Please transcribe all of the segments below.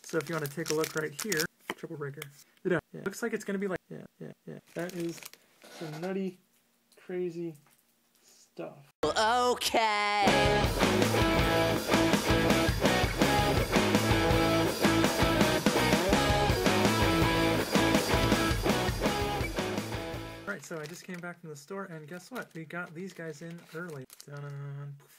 So if you want to take a look right here, triple breaker. Yeah, looks like it's going to be like, yeah. That is some nutty, crazy stuff. Okay. Alright, so I just came back from the store, and guess what? We got these guys in early.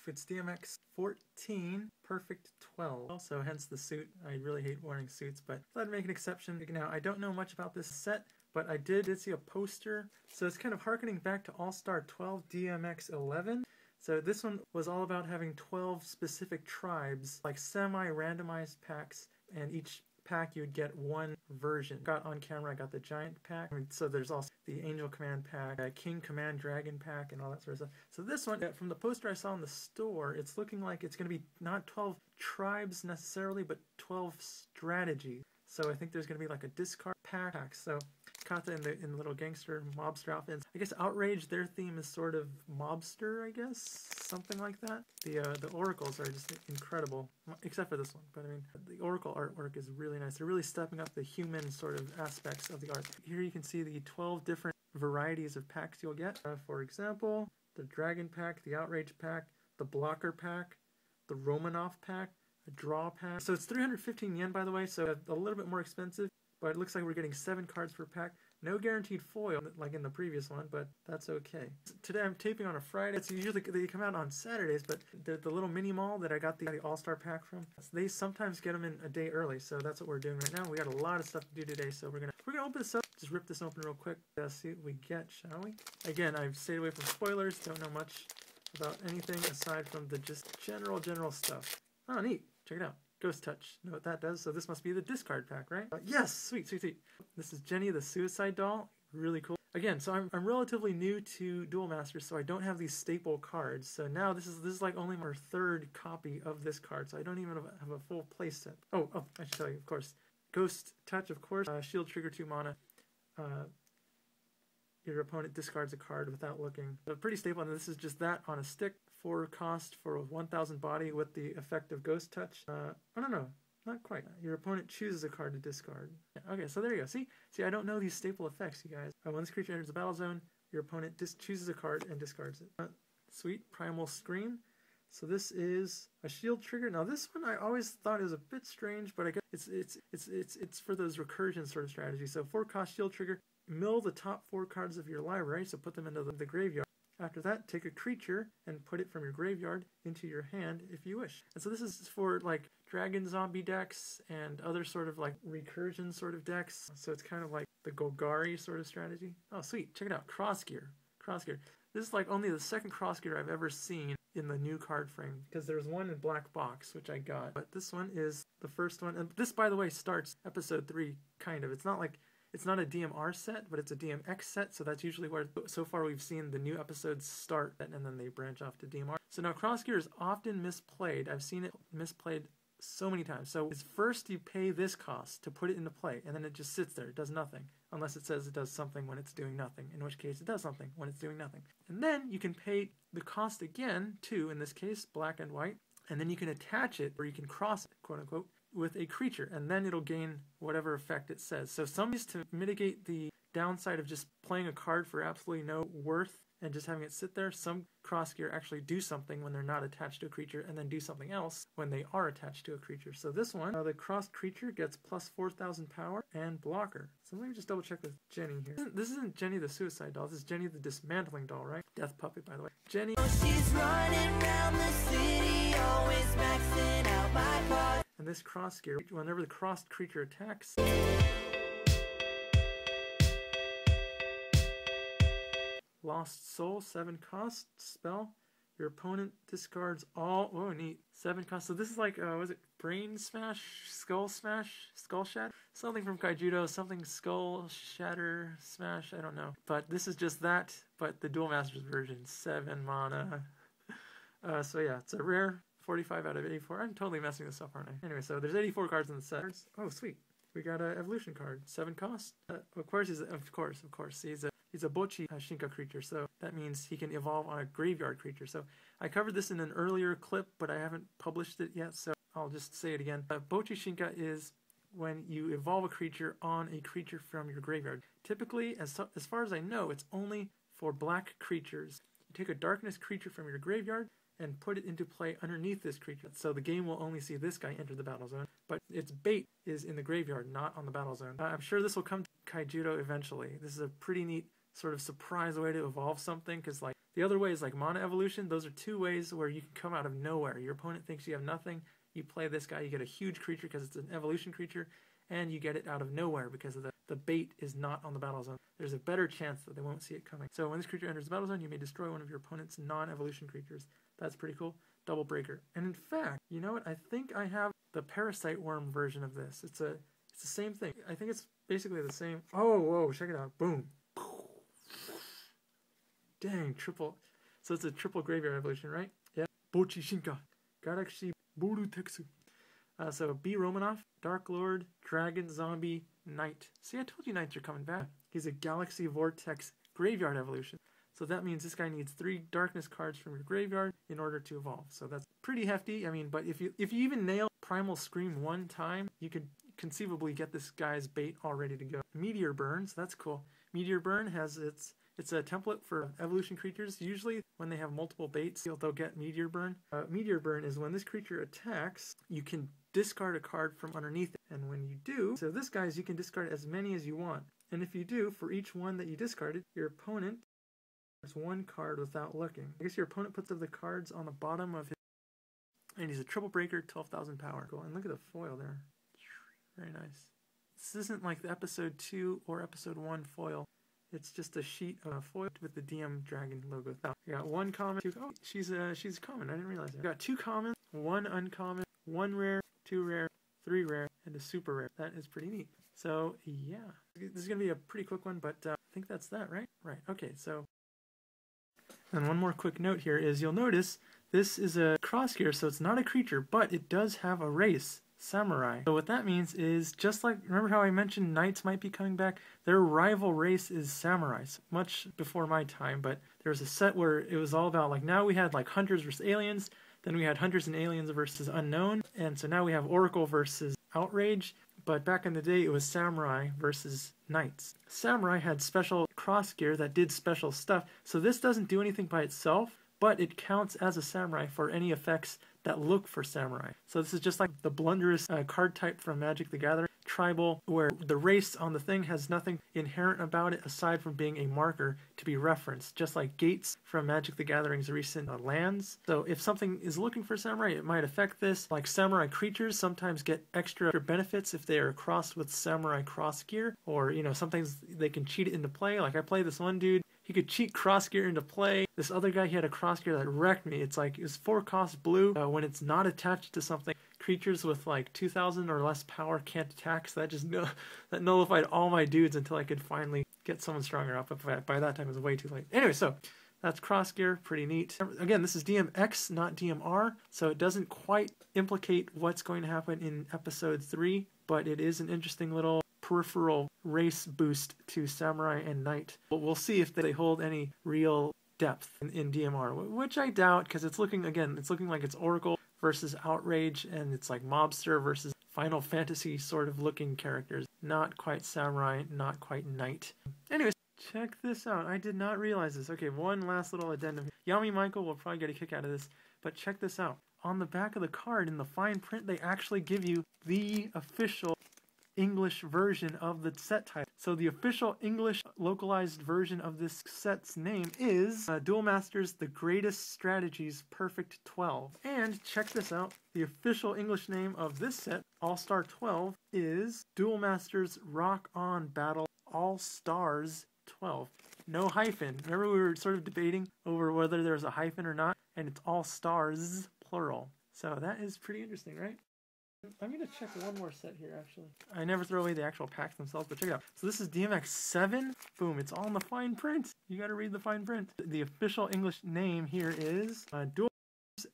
It's DMX-14 Perfect 12. Also, hence the suit. I really hate wearing suits, but glad to make an exception. Now, I don't know much about this set, but I did see a poster. So it's kind of harkening back to All-Star 12 DMX-11. So this one was all about having 12 specific tribes, like semi-randomized packs, and each pack you would get one version. Got on camera, I got the giant pack. So there's also the Angel Command pack, King Command Dragon pack, and all that sort of stuff. So this one, from the poster I saw in the store, it's looking like it's going to be not 12 tribes necessarily, but 12 strategies. So I think there's going to be like a discard pack. So Kata in the little gangster mobster outfits. I guess Outrage, their theme is sort of mobster, I guess, something like that. The oracles are just incredible, except for this one. But I mean, the oracle artwork is really nice. They're really stepping up the human sort of aspects of the art. Here you can see the 12 different varieties of packs you'll get. For example, the Dragon pack, the Outrage pack, the Blocker pack, the Romanov pack, a Draw pack. So it's 315 yen, by the way, so a little bit more expensive. But it looks like we're getting 7 cards per pack. No guaranteed foil, like in the previous one, but that's okay. Today I'm taping on a Friday. It's usually they come out on Saturdays, but the little mini mall that I got the All-Star pack from, they sometimes get them in a day early, so that's what we're doing right now. We got a lot of stuff to do today, so we're gonna open this up. Just rip this open real quick. See what we get, shall we? Again, I've stayed away from spoilers. Don't know much about anything aside from the just general stuff. Oh, neat. Check it out. Ghost Touch. Know what that does? So this must be the discard pack, right? Yes! Sweet. This is Jenny the Suicide Doll. Really cool. Again, so I'm relatively new to Duel Masters, so I don't have these staple cards. So now this is like only my 3rd copy of this card, so I don't even have a full play set. Oh, I should tell you, of course. Ghost Touch, of course. Shield trigger 2 mana. Your opponent discards a card without looking. So pretty staple, and this is just that on a stick. 4 cost for 1,000 body with the effect of Ghost Touch. I don't know, not quite. Your opponent chooses a card to discard. Yeah, okay, so there you go. See, I don't know these staple effects, you guys. When this creature enters the battle zone, your opponent chooses a card and discards it. Sweet, Primal Scream. So this is a shield trigger. Now this one I always thought is a bit strange, but I guess it's for those recursion sort of strategies. So 4 cost shield trigger. Mill the top 4 cards of your library, so put them into the graveyard. After that, take a creature and put it from your graveyard into your hand if you wish. And so this is for like dragon zombie decks and other sort of like recursion sort of decks. So it's kind of like the Golgari sort of strategy. Oh, sweet. Check it out. Crossgear. This is like only the 2nd Crossgear I've ever seen in the new card frame, because there's one in black box, which I got. But this one is the first one. And this, by the way, starts episode 3, kind of. It's not a DMR set, but it's a DMX set, so that's usually where, so far we've seen the new episodes start, and then they branch off to DMR. So now Crossgear is often misplayed. I've seen it misplayed so many times. So it's first you pay this cost to put it into play, and then it just sits there. It does nothing, unless it says it does something when it's doing nothing, in which case it does something when it's doing nothing. And then you can pay the cost again, too, in this case, black and white, and then you can attach it, or you can cross it, quote unquote, with a creature, and then it'll gain whatever effect it says. So some is to mitigate the downside of just playing a card for absolutely no worth and just having it sit there. Some Crossgear actually do something when they're not attached to a creature, and then do something else when they are attached to a creature. So this one, the crossed creature gets plus 4,000 power and blocker. So let me just double check with Jenny here. This isn't Jenny the Suicide Doll, this is Jenny the Dismantling Doll, right? Death Puppet, by the way. Jenny. She's running around the city, always maxing out my cards. And this Crossgear, whenever the crossed creature attacks, Lost Soul, 7 cost, spell. Your opponent discards all, oh neat, 7 cost. So this is like, was it Brain Smash, Skull Shatter? Something from Kaijudo, something Skull Shatter, Smash, I don't know. But this is just that, but the Duel Masters version, 7 mana. So yeah, it's a rare 45 out of 84. I'm totally messing this up, aren't I? Anyway, so there's 84 cards in the set. Oh, sweet. We got an evolution card, 7 cost. Of course, he's a Bochi Shinka creature, so that means he can evolve on a graveyard creature. So I covered this in an earlier clip, but I haven't published it yet, so I'll just say it again. Bochi Shinka is when you evolve a creature on a creature from your graveyard. Typically, as far as I know, it's only for black creatures. You take a darkness creature from your graveyard and put it into play underneath this creature. So the game will only see this guy enter the battle zone, but its bait is in the graveyard, not on the battle zone. I'm sure this will come to Kaijudo eventually. This is a pretty neat sort of surprise way to evolve something, because like the other way is like mana evolution. Those are two ways where you can come out of nowhere. Your opponent thinks you have nothing. You play this guy, you get a huge creature because it's an evolution creature, and you get it out of nowhere because of the bait is not on the battle zone. There's a better chance that they won't see it coming. So when this creature enters the battle zone, you may destroy one of your opponent's non-evolution creatures. That's pretty cool. Double breaker. And in fact, you know what? I think I have the parasite worm version of this. It's the same thing. I think it's basically the same. Oh, whoa, check it out. Boom. Dang, triple. So it's a triple graveyard evolution, right? Yeah. Bochi Shinka. Galaxy Boru Teksu. So B. Romanoff, Dark Lord, Dragon, Zombie, Knight. See, I told you Knights are coming back. He's a Galaxy Vortex graveyard evolution. So that means this guy needs 3 darkness cards from your graveyard in order to evolve. So that's pretty hefty. I mean, but if you even nail Primal Scream one time, you could conceivably get this guy's bait all ready to go. Meteor Burn, so that's cool. Meteor Burn has it's a template for evolution creatures. Usually when they have multiple baits, they'll get Meteor Burn. Meteor Burn is when this creature attacks, you can discard a card from underneath it. And when you do, so this guy's, you can discard as many as you want. And if you do, for each one that you discarded, your opponent has 1 card without looking. I guess your opponent puts up the cards on the bottom of his, and he's a triple breaker, 12,000 power. Cool. And look at the foil there. Very nice. This isn't like the episode 2 or episode 1 foil. It's just a sheet of foil with the DM Dragon logo. Oh, you got 1 common, 2. Oh, she's common. I didn't realize that. You got 2 common, 1 uncommon, 1 rare, 2 rare, 3 rare, and a super rare. That is pretty neat. So yeah, this is gonna be a pretty quick one, but I think that's that, right? Right. Okay. So, and one more quick note here is you'll notice this is a cross gear, so it's not a creature, but it does have a race. Samurai. So what that means is, just like, remember how I mentioned knights might be coming back? Their rival race is samurais, much before my time, but there was a set where it was all about, like, now we had like hunters versus aliens, then we had hunters and aliens versus unknown, and so now we have Oracle versus Outrage, but back in the day it was samurai versus knights. Samurai had special cross gear that did special stuff, so this doesn't do anything by itself, but it counts as a samurai for any effects that look for samurai. So this is just like the blunderous card type from Magic the Gathering, tribal, where the race on the thing has nothing inherent about it aside from being a marker to be referenced, just like gates from Magic the Gathering's recent lands. So if something is looking for samurai, it might affect this. Like samurai creatures sometimes get extra benefits if they are crossed with samurai cross gear, or, you know, sometimes they can cheat it into play. Like I play this one dude, he could cheat cross gear into play. This other guy, he had a cross gear that wrecked me. It's like, it's 4 cost blue. When it's not attached to something, creatures with like 2,000 or less power can't attack. So that just that nullified all my dudes until I could finally get someone stronger up. But by that time, it was way too late. Anyway, so that's cross gear, pretty neat. Again, this is DMX, not DMR, so it doesn't quite implicate what's going to happen in episode 3, but it is an interesting little peripheral race boost to Samurai and Knight. But we'll see if they hold any real depth in DMR, which I doubt, because it's looking like it's Oracle versus Outrage, and it's like Mobster versus Final Fantasy sort of looking characters. Not quite Samurai, not quite Knight. Anyways, check this out. I did not realize this. Okay, one last little addendum. Yami Michael will probably get a kick out of this, but check this out. On the back of the card, in the fine print, they actually give you the official English version of the set title. So the official English localized version of this set's name is Duel Masters The Greatest Strategies Perfect 12. And check this out. The official English name of this set, All-Star 12, is Duel Masters Rock On Battle All-Stars 12. No hyphen. Remember we were sort of debating over whether there's a hyphen or not, and it's all stars, plural. So that is pretty interesting, right? I'm going to check one more set here, actually. I never throw away the actual packs themselves, but check it out. So this is DMX-7. Boom, it's all in the fine print. You got to read the fine print. The official English name here is Duel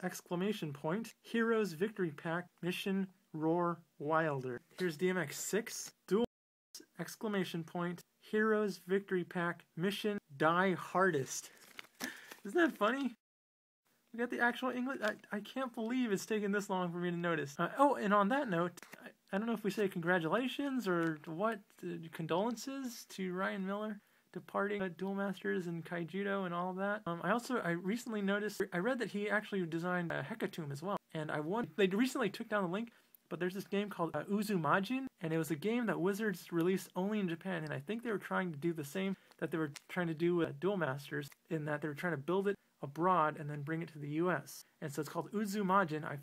exclamation point Heroes Victory Pack Mission Roar Wilder. Here's DMX-6. Duel exclamation point Heroes Victory Pack Mission Die Hardest. Isn't that funny? We got the actual English. I can't believe it's taken this long for me to notice. Oh, and on that note, I don't know if we say congratulations or what, condolences to Ryan Miller departing Duel Masters and Kaijudo and all of that. I recently noticed, I read that he actually designed Hecatomb as well. And they recently took down the link, but there's this game called Uzu Majin, and it was a game that Wizards released only in Japan, and I think they were trying to do the same that they were trying to do with Duel Masters, in that they were trying to build it abroad and then bring it to the US. And so it's called Uzu Majin. I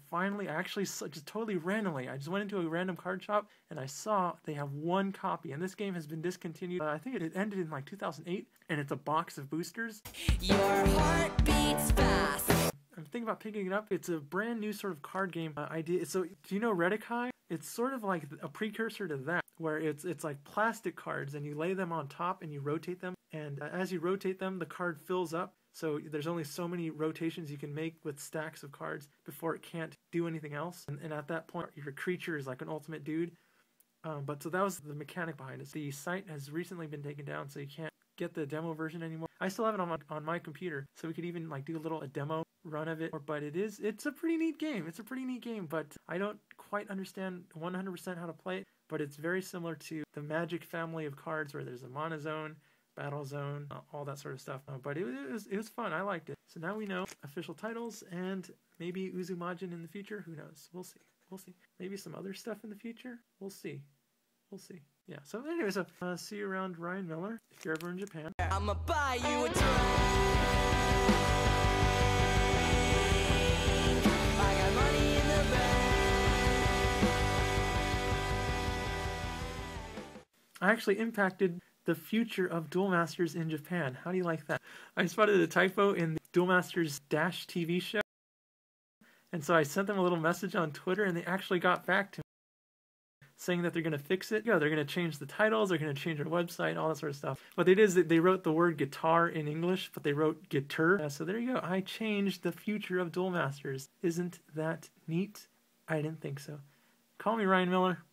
actually just totally randomly, I just went into a random card shop and I saw they have one copy, and this game has been discontinued. I think it ended in like 2008, and it's a box of boosters. Your heart beats fast. I'm thinking about picking it up. It's a brand new sort of card game idea. So do you know Redakai? It's sort of like a precursor to that, where it's like plastic cards and you lay them on top and you rotate them. And as you rotate them, the card fills up. So there's only so many rotations you can make with stacks of cards before it can't do anything else. And at that point, your creature is like an ultimate dude. So that was the mechanic behind it. The site has recently been taken down, so you can't get the demo version anymore. I still have it on my computer, so we could even like do a demo run of it. But it's a pretty neat game. It's a pretty neat game, but I don't quite understand 100% how to play it. But it's very similar to the Magic family of cards, where there's a Mana Zone, Battle Zone, all that sort of stuff. But it was fun. I liked it. So now we know official titles and maybe Uzu Majin in the future. Who knows? We'll see. We'll see. Maybe some other stuff in the future. We'll see. We'll see. Yeah. So anyway, see you around Ryan Miller if you're ever in Japan. I'ma buy you a drink. I got money in the bank. I actually impacted the future of Duel Masters in Japan. How do you like that? I spotted a typo in the Duel Masters Dash TV show. And so I sent them a little message on Twitter, and they actually got back to me saying that they're going to fix it. Yeah, they're going to change the titles, they're going to change their website, all that sort of stuff. What they did is they wrote the word guitar in English, but they wrote guitar. So there you go. I changed the future of Duel Masters. Isn't that neat? I didn't think so. Call me Ryan Miller.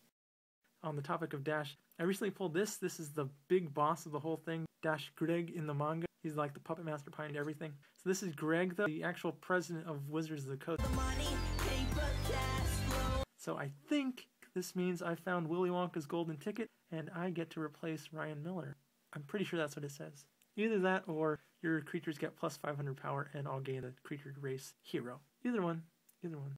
On the topic of Dash, I recently pulled this. This is the big boss of the whole thing, Dash Greg in the manga. He's like the puppet master behind everything. So this is Greg, the actual president of Wizards of the Coast. So I think this means I found Willy Wonka's golden ticket, and I get to replace Ryan Miller. I'm pretty sure that's what it says. Either that, or your creatures get plus 500 power, and I'll gain a creature race hero. Either one. Either one.